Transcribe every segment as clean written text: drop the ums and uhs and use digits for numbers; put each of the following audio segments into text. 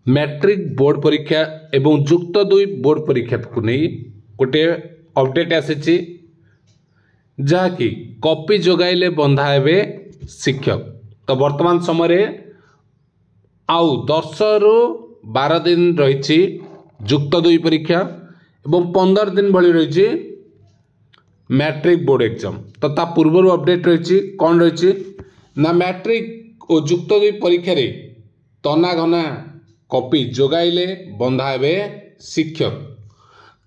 Matric board परीक्षा एवं जुक्त दुई बोर्ड परीक्षा को नहीं गोटे अपडेट आसी जहाँकि कॉपी जोगाइले बंधा हे शिक्षक। तो वर्तमान समय आउ 10 रु 12 दिन रही जुक्त दुई परीक्षा एवं 15 दिन भली रही मैट्रिक बोर्ड एग्जाम। तो ता पूर्व अपडेट रही कौन रही ना मैट्रिक और जुक्त दुई परीक्षा रे तना घना कॉपी जोगाइले बंधा हे शिक्षक।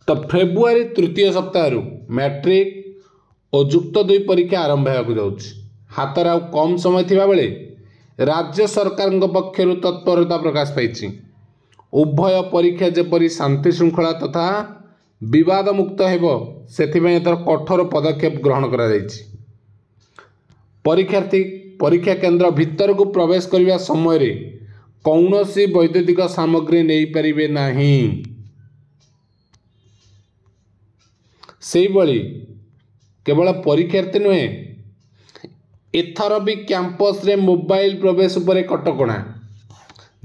तो फेब्रुआरी तृतीय सप्ताह मैट्रिक और जुक्त दुई परीक्षा आरंभ होगा जाउछि। हाथ आउ कम समय थिबा बेले राज्य सरकार पक्षर तत्परता प्रकाश पाई उभय परीक्षा जेपरी शांति श्रृंखला तथा विवाद मुक्त हेबो सेथिबे एतर कठोर पदक्षेप ग्रहण करा जायछि। परीक्षार्थी परीक्षा केंद्र भीतर को प्रवेश करने समय रे कौनसी वैद्युतिक सामग्री नहीं पारिबे नहीं। सेही बळी केवल परीक्षार्थी नुहे एथर भी कैंपस रे मोबाइल प्रवेश उपरे कटकणा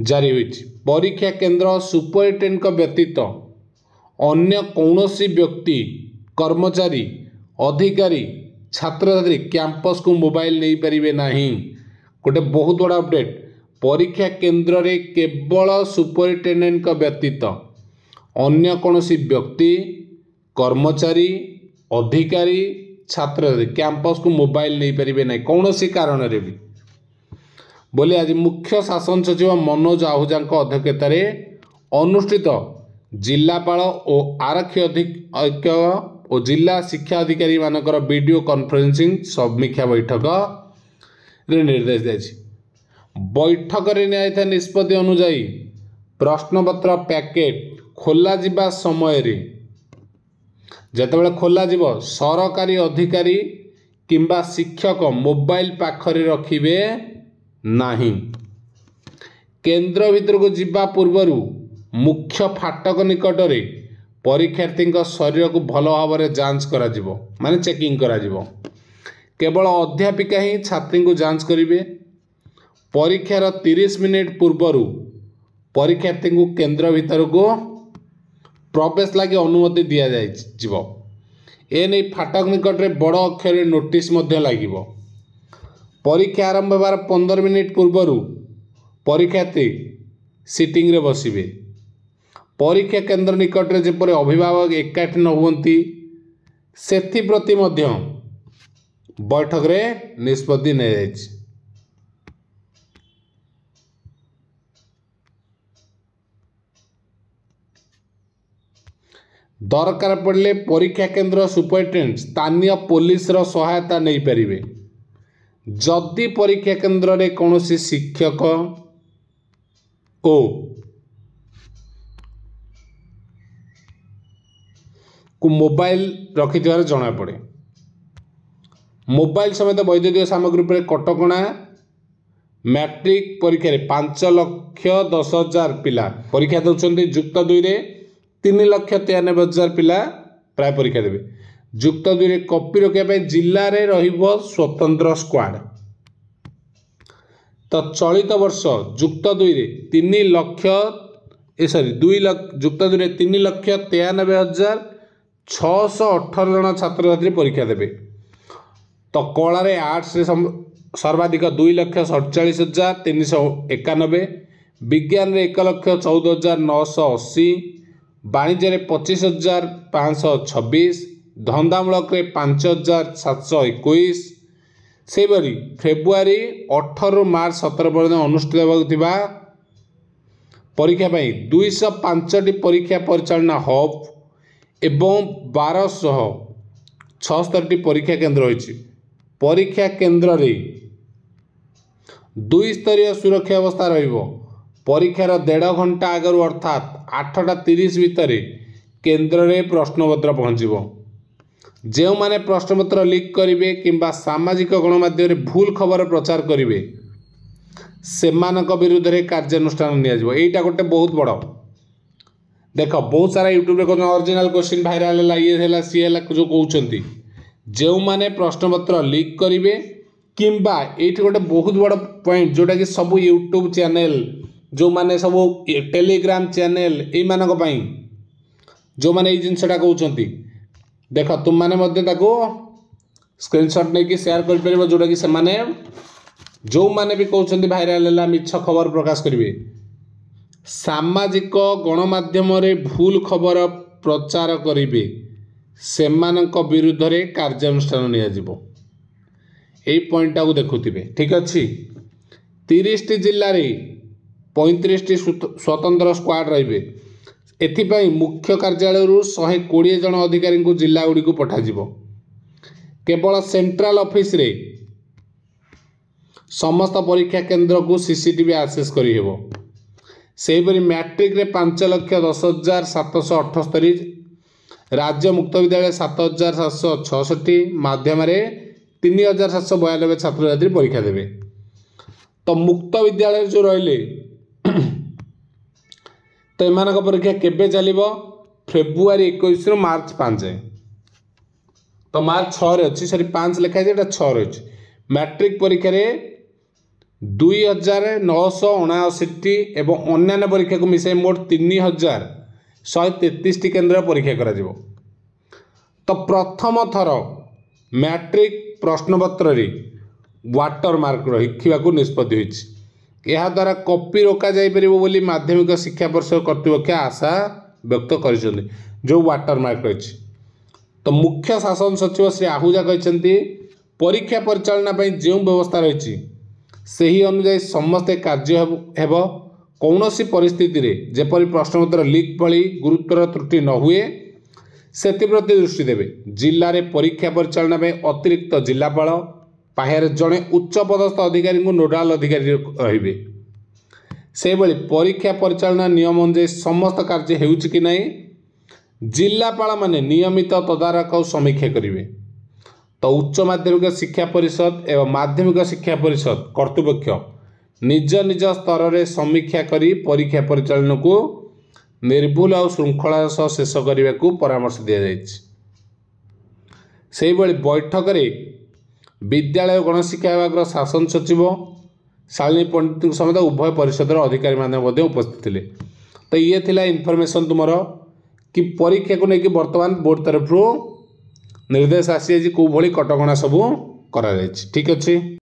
जारी होइछि। परीक्षा केंद्र सुपरिटेंडेंट व्यतीत अन्य कौनसी व्यक्ति कर्मचारी अधिकारी छात्र छात्री कैंपस को मोबाइल नहीं पारिबे नहीं। गोटे बहुत बड़ा अपडेट परीक्षा केंद्र रे केवल सुपरिटेंडेंट व्यतीत अन्य कौनसी व्यक्ति कर्मचारी अधिकारी छात्र कैंपस को मोबाइल नहीं पारिबे नहीं कौनसी कारण रे भी बोले। आज मुख्य शासन सचिव मनोज आहूजा अध्यक्षता अनुष्ठित जिलापाल और आरक्षी अधीक्षक और जिला शिक्षा अधिकारी मानकर वीडियो कॉन्फ्रेंसिंग समीक्षा बैठक रे निर्देश दिया। बैठक रे निया निष्पत्ति अनुसार प्रश्नपत्र पैकेट खोला जिबा समय रे जेतेबेले खोला जीव सरकारी अधिकारी किंबा शिक्षक मोबाइल पाखरे रखिबे नहीं। केंद्र भीतर को जिबा पूर्वरु मुख्य फाटक निकट रे परीक्षार्थी शरीर को भल भाव में जांच करा जिवो माने चेकिंग करा जिवो। केवल अध्यापिका ही छात्री को जांच करिवे। परीक्षार 30 मिनिट पूर्वरु परीक्षार्थी को केंद्र भीतर को प्रवेश लगी अनुमति दि जाइजिवो। एने फाटक निकट रे बड़ अक्षर रे नोटिस मध्य लागिवो। परीक्षा आरंभ होबार 15 मिनिट पूर्वरु परीक्षार्थी सीटिंग रे बसिबे। परीक्षा केंद्र निकट रे जेपरि अभिभावक एकाठी न हुवंती सेथि प्रति मध्य बैठक रे निष्पत्ति नै जाइछि। दरकार पड़े परीक्षा केंद्र सुपरिटेंडेंट स्थानीय पुलिस रो सहायता नहीं पारिबे। जदि परीक्षा केंद्र रे कौनसी शिक्षक ओ को मोबाइल रखि जना पड़े। मोबाइल समेत वैद्युतिक सामग्री पर कटकणा। मैट्रिक परीक्षा रे 5,10,000 पिला परीक्षा दउछन्ती। जुक्त दुई रे 3,93,000 पिला प्राय परीक्षा देवे। जुक्त दुई रे कॉपी रखा जिले में रहिबो स्वतंत्र स्क्वाड। तो चलित वर्ष जुक्त दुई रे 2 लाख जुक्त दुई रे 3,93,618 जन छात्र छात्री परीक्षा देवे। तो कला रे आर्ट्स रे सर्वाधिक 2,47,391। विज्ञान रे 1,14,980। वाणिज्य रे 25,526। धंदामूलक रे 5,721। से बरी फेब्रुआरी 18 मार्च 17 पर्यंत अनुष्ठित होगा परीक्षा 205टी परीक्षा परिचालना हब एवं 1276टी परीक्षा केंद्र होइछि। परीक्षा केंद्र रे 2 स्तरीय सुरक्षा व्यवस्था रहिबो। परीक्षार 1.5 घंटा आगु अर्थात 8:30 भितर केंद्र रे प्रश्नपत्र पहुँचब। जो माने प्रश्नपत्र लीक करेंगे किंबा सामाजिक गणमाध्यम भूल खबर प्रचार करेंगे सेमानक विरुद्ध रे कार्यानुष्ठान नियाजिबो। एटा गोटे बहुत बड़ देख बहुत सारा यूट्यूब रे कहते ओरिजिनल क्वेश्चन भाइराल है ये है सी है जो कहते जो माने प्रश्नपत्र लीक करेंगे किंबा ये गोटे बहुत बड़ पॉइंट जोटा कि सब यूट्यूब चैनल जो माने सब टेलीग्राम चैनल यही मानक पई जो माने ये जिनसटा कहउछंती देख तुम माने मध्य ताको स्क्रीनशॉट नहीं कि शेयर कर परबो जोटा कि से माने जो माने भी कहउछंती भाइराल हैला मिछ खबर प्रकाश करिवे सामाजिक गणमाध्यम रे भूल खबर प्रचार करिवे सेमानक विरुद्ध रे कार्यानुष्ठान निया जिवो एई पॉइंट को देखुथिबे ठीक अछि 30 टी जिल्ला रे 35 टी स्वतंत्र स्क्वाड रहिबे एथिपाई मुख्य कार्यालय रु 120 जन अधिकारी को जिला गुडी को पठा जिवो केवल सेंट्रल ऑफिस रे समस्त परीक्षा केंद्र को सीसीटीवी एक्सेस करी हेबो सेहिपरि मैट्रिक रे 5,10,778 राज्य मुक्त विद्यालय 7,766 माध्यम रे 3,792 छात्र छात्री परीक्षा देवे तो मुक्त विद्यालय जो रहिले तो एमानक परीक्षा केबे चलिबो फेब्रुआरी 21 रु मार्च 5 जाए तो मार्च 6 रे अछि सॉरी 5 लिखा जे 6 रे अछि मैट्रिक परीक्षा रे 2,979 एवं अन्य परीक्षा को मिसाई मोट 3,133 टी केन्द्र परीक्षा करा जिवो तो प्रथम थर मैट्रिक प्रश्नपत्र रे वाटर मार्क रखा निष्पत्ति होइछि यह द्वारा कॉपी रोका जाई परिबो बोली माध्यमिक शिक्षा परिषद कर्तृपक्ष आशा व्यक्त करिसेंति जो वाटर मार्क रही तो मुख्य शासन सचिव श्री आहूजा कहते परीक्षा परिचालना पई जो व्यवस्था रही सही अनुसार समस्ते कार्य हेब कौन सी परिस्थिति रे जेपरि प्रश्नपत्र लीक भली गुरुतर त्रुटि न हुए सेप्रति दृष्टि देवे जिले में परीक्षा परिचालना में अतिरिक्त जिलापाल पाहर जड़े उच्च पदस्थ अधिकारी को नोडाल अधिकारी रहिबे से भली परीक्षा परिचालना नियम अनुसार समस्त कार्य हेउछि कि नहीं जिलापाल माने नियमित तदारख और समीक्षा करिवे तो उच्च माध्यमिक शिक्षा परिषद एवं माध्यमिक शिक्षा परिषद कर्तृपक्ष निज निज स्तर में समीक्षा करी परीक्षा परिचालन को निर्भुल और श्रृंखला सह शेष करने को परामर्श दि जाइए बैठक में विद्यालय गणशिक्षा विभाग शासन सचिव शालिनी पंडित समेत उभय परिषद अधिकारी उपस्थित थे तो ये थिला इनफॉरमेशन तुमर कि परीक्षा को लेकिन वर्तमान बोर्ड तरफ निर्देश आसी कौ भली कटकणा सबू करा ठीक अच्छे।